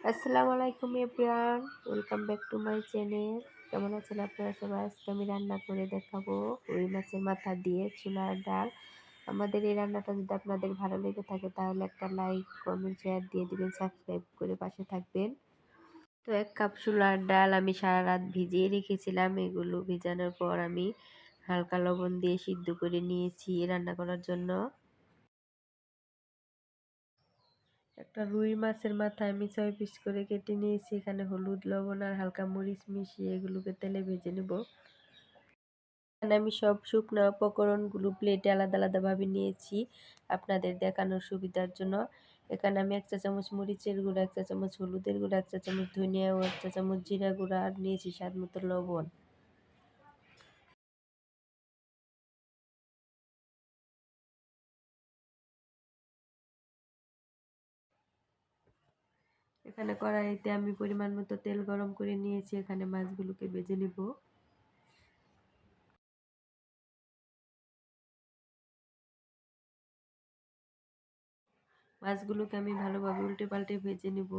আসসালামু আলাইকুম everyone, welcome back to my channel. কেমন আছেন আপনারা সবাই? আজকে আমি রান্না করে দেখাবো রুই মাছের মাথা দিয়ে ছোলার ডাল। আমাদের এই রান্নাটা যদি আপনাদের ভালো লেগে থাকে তাহলে একটা লাইক কমেন্ট শেয়ার দিয়ে দিবেন, সাবস্ক্রাইব করে পাশে থাকবেন। তো 1 কাপ ছোলার ডাল আমি সারা রাত ভিজিয়ে রেখেছিলাম। এগুলো ভিজানোর পর আমি হালকা লবণ দিয়ে সিদ্ধ করে নিয়েছি রান্না করার জন্য। একটা রুই মাছের মাথা আমি 6 পিস করে কেটে নিয়েছি। এখানে হলুদ, লবণ আর হালকা মরিচ মিশিয়ে এগুলোকে তেলে ভেজে নেব। এখানে আমি সব শুকনো উপকরণগুলো প্লেটে আলাদা আলাদাভাবে নিয়েছি আপনাদের দেখানোর সুবিধার জন্য। এখানে আমি 1 চা চামচ মরিচের গুঁড়া, 1 চা চামচ হলুদের গুঁড়া, 1 চা চামচ ধনিয়া ও 1 চা চামচ জিরা গুঁড়া আর নিয়েছি স্বাদ মতো লবণ। এখানে কড়াইতে আমি পরিমাণ মতো তেল গরম করে নিয়েছি। এখানে মাছগুলোকে ভেজে নেব। মাছগুলোকে আমি ভালোভাবে উল্টে পাল্টে ভেজে নেব।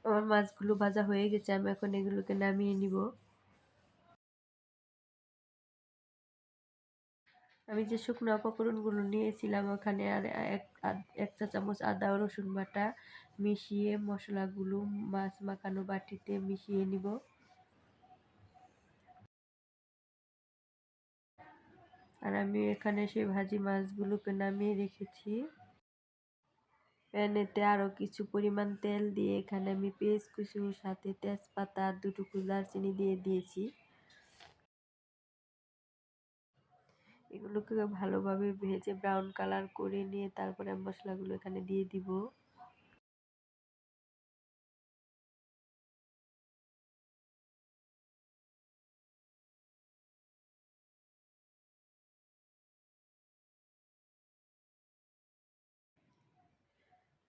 আমার মাছগুলো ভাজা হয়ে গেছে, আমি এখন এগুলোকে নামিয়ে নিব। আমি যে শুকনো উপকরণগুলো নিয়েছিলাম ওখানে আর 1 চা চামচ আদা ও রসুন বাটা মিশিয়ে মশলাগুলো মাছ মাখানো বাটিতে মিশিয়ে নিব। আর আমি এখানে সেই ভাজি মাছগুলোকে নামিয়ে রেখেছি। প্যানেতে আরও কিছু পরিমাণ তেল দিয়ে এখানে আমি পেঁয়াজ কুচি সাথে তেজপাতা আর 2 টুকরো দারচিনি দিয়ে দিয়েছি। এগুলোকে ভালোভাবে ভেজে ব্রাউন কালার করে নিয়ে তারপরে মশলাগুলো এখানে দিয়ে দিব।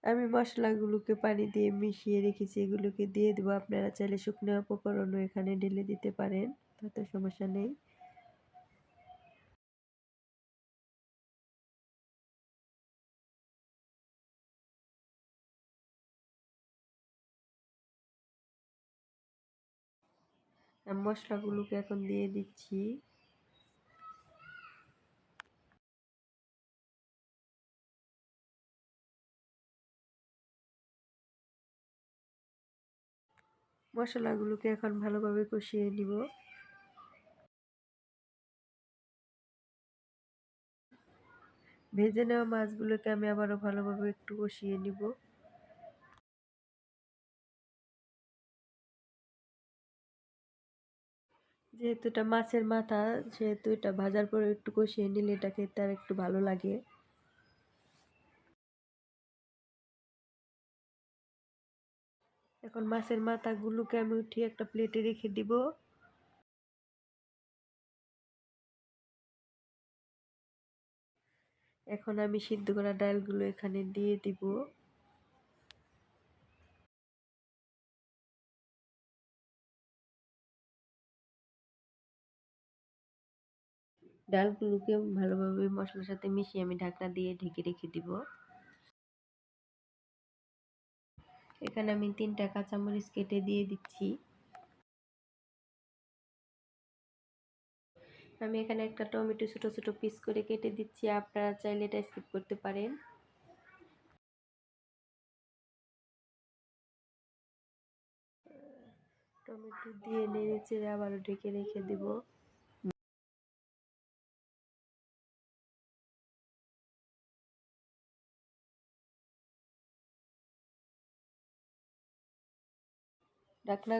আমি মশলাগুলোকে পানি দিয়ে মিশিয়ে রেখেছি, এগুলোকে দিয়ে দেবো। আপনারা চাইলে শুকনো উপকরণও এখানে ঢেলে দিতে পারেন, তাতে সমস্যা নেই। আমি মশলাগুলোকে এখন দিয়ে দিচ্ছি। মশলাগুলোকে এখন ভালোভাবে কষিয়ে নিব। ভেজে নেওয়া মাছগুলোকে আমি আবারও ভালোভাবে একটু কষিয়ে নিব। যেহেতু এটা মাছের মাথা, সেহেতু এটা ভাজার পরে একটু কষিয়ে নিলে এটা খেতে আর একটু ভালো লাগে। এখন মাছের মাথাগুলোকে আমি উঠিয়ে একটা প্লেটে রেখে দিব। এখন আমি সিদ্ধ করা ডালগুলো এখানে দিয়ে দিব। ডালগুলোকে ভালোভাবে মশলার সাথে মিশিয়ে আমি ঢাকনা দিয়ে ঢেকে রেখে দিব। এখানে আমি 3টা কাঁচামরিচ কেটে দিয়ে দিচ্ছি। আমি এখানে একটা টমেটো ছোট ছোট পিস করে কেটে দিচ্ছি, আপনারা চাইলে এটা স্কিপ করতে পারেন। টমেটো দিয়ে নেড়ে চেড়ে আবারও ঢেকে রেখে দিব। ঢাকনা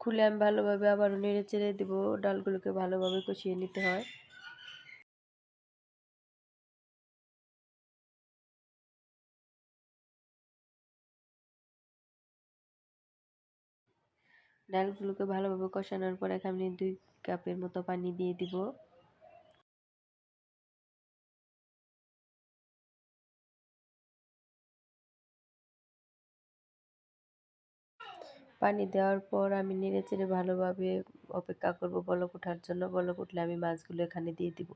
খুলে আমি ভালোভাবে আবারও নেড়ে চেড়ে দিব। ডালগুলোকে ভালোভাবে কষিয়ে নিতে হয়। ডালগুলোকে ভালোভাবে কষানোর পর এখানে আমি 2 কাপের মতো পানি দিয়ে দিব। পানি দেওয়ার পর আমি নেড়ে চেড়ে ভালোভাবে অপেক্ষা করব বলক ওঠার জন্য। বলক উঠলে আমি মাছগুলো এখানে দিয়ে দিব।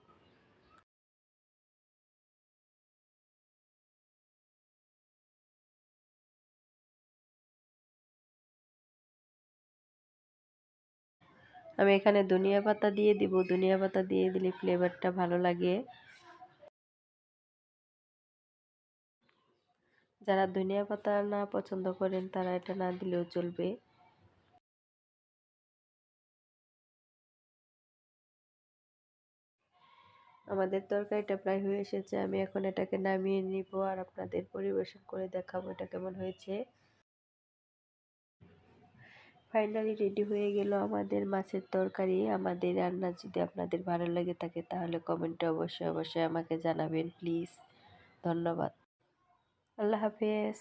আমি এখানে ধনিয়া পাতা দিয়ে দিব, ধনিয়া পাতা দিয়ে দিলে ফ্লেভারটা ভালো লাগে। যারা ধনিয়া পাতা না পছন্দ করেন তারা এটা না দিলেও চলবে। আমাদের তরকারিটা প্রায় হয়ে এসেছে, আমি এখন এটাকে নামিয়ে নিব আর আপনাদের পরিবেশন করে দেখাবো এটা কেমন হয়েছে। ফাইনালি রেডি হয়ে গেল আমাদের মাছের তরকারি। আমাদের রান্না যদি আপনাদের ভালো লেগে থাকে তাহলে কমেন্টে অবশ্যই অবশ্যই আমাকে জানাবেন প্লিজ। ধন্যবাদ। আল্লাহ হাফেজ।